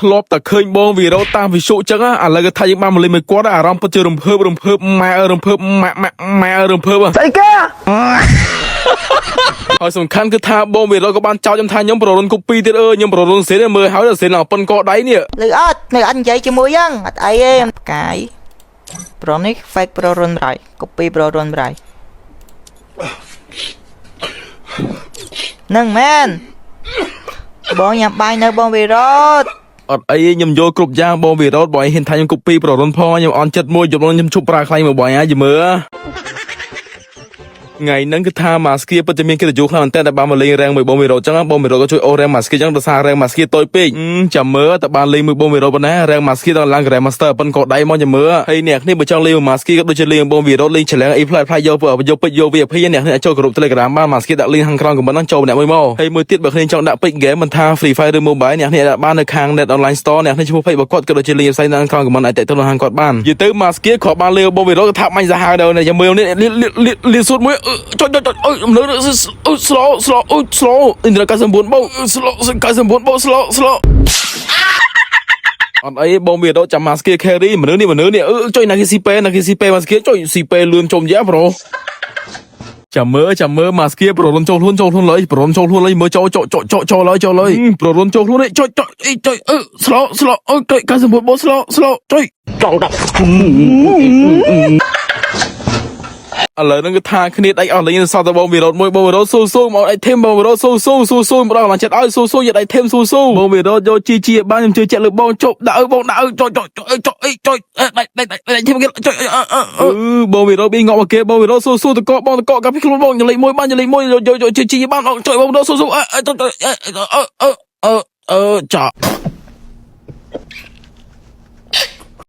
ធ្លាប់តែឃើញបងវីរ៉ូតាមវិសុចឹងឥឡូវគេថាយើងបានមកលេងមួយគាត់អារម្មណ៍ពិតជារំភើបម៉ែរំភើបម៉ែរំភើបស្អីគេហើយសំខាន់គឺថាបងវីរ៉ូក៏បានចោទខ្ញុំថាខ្ញុំប្ររុនកូពីទៀតខ្ញុំប្ររុនសេនមើលហើយសេនឡើងប៉ុនកដៃនេះលើអត់នៅអត់និយាយជាមួយយ៉ាងអត់អីទេផ្កាយប្រនេះ fake ប្ររុនរៃ copy ប្ររុនរៃនឹងមែនបងញ៉ាំបាយនៅបងវីរ៉ូអត់អីខ្ញុំយកគ្រប់យ៉ាងបងវីរ៉ូបងហ៊ានថាខ្ញុំកូពីប្ររុនផងខ្ញុំអន់ចិត្តមួយយប់ខ្ញុំជប់ប្រើខ្លាញ់មកបងហើយមើលថ្ងៃហ្នឹងគឺថាម៉ាស្គីពិតជាមានកិត្តិយសខ្លាំងមែនតើតែបានមកលេងរ៉េងមួយបងវីរ៉ូចឹងបងវីរ៉ូក៏ជួយអូរ៉េងម៉ាស្គីចឹងដោយសាររ៉េងម៉ាស្គីតូចពេកចាំមើលតែបានលេងមួយបងវីរ៉ូប៉ុណ្ណារ៉េងម៉ាស្គីដល់ឡើង Grand Master ប៉ុនកោដៃមកចាំមើលហើយអ្នកនេះបើចង់លេងម៉ាស្គីក៏ដូចជាលេងបងវីរ៉ូលេងច្រឡែងអីផ្លែយកពេជ្រយក VIP អ្នកនេះចូលក្រុម Telegram បានម៉ាស្គីដាក់លេងខាងក្រោមកំប៉ុណ្ណឹងចូលម្នាក់មួយមកហើយមួយទៀតបើគ្នាចង់ដាក់ពេជ្រ game មិនថា Free Fire ឬ Mobile អ្នកនេះដាក់បាននៅខាង Net Online Store អ្នកនេះឈ្មោះពេជ្របើគាត់ក៏ដូចជាលេងផ្សេងនៅខាងក្រោមកំប៉ុណ្ណឹងអាចទៅខាងគាត់បាននិយាយទៅម៉ាស្គីគ្រាន់បានលេងបងវីរ៉ូក៏ថាបាញ់សាហាវដែរចាំមើលនេះលៀសុតមួយចុចslow ឥន្ទ្រ99បង slow 99បង slow អត់អីបងវីរ៉ូចាំម៉ាស្គី carry មនុស្សនេះចុយណាគេស៊ីពេម៉ាស្គីចុយស៊ីពេលឿនជុំយ៉ាប្រូចាំមើលម៉ាស្គីប្ររុនចូលខ្លួនលើប្ររុនចូលខ្លួនលើមើលចូលលើប្ររុនចូលខ្លួនចុយslow ចុយ99បង slow ចុយចង់ដាក់ឥឡូវហ្នឹងគឺថាគ្នាដៃអស់លេងសតបងវីរ៉ូមួយបងវីរ៉ូស៊ូមកអីធីមបងវីរ៉ូស៊ូម្ដងឡើងចិត្តឲ្យស៊ូយកដៃធីមស៊ូបងវីរ៉ូយកជីបានខ្ញុំជឿចិត្តលើបងជប់ដាក់បងដាក់ចុយដៃធីមគេចុយបងវីរ៉ូប៊ីងក់មកគេបងវីរ៉ូស៊ូតកបងកាពីខ្លួនបងញលេខ1បានញលេខ1យកជីបានចុយបងវីរ៉ូស៊ូចា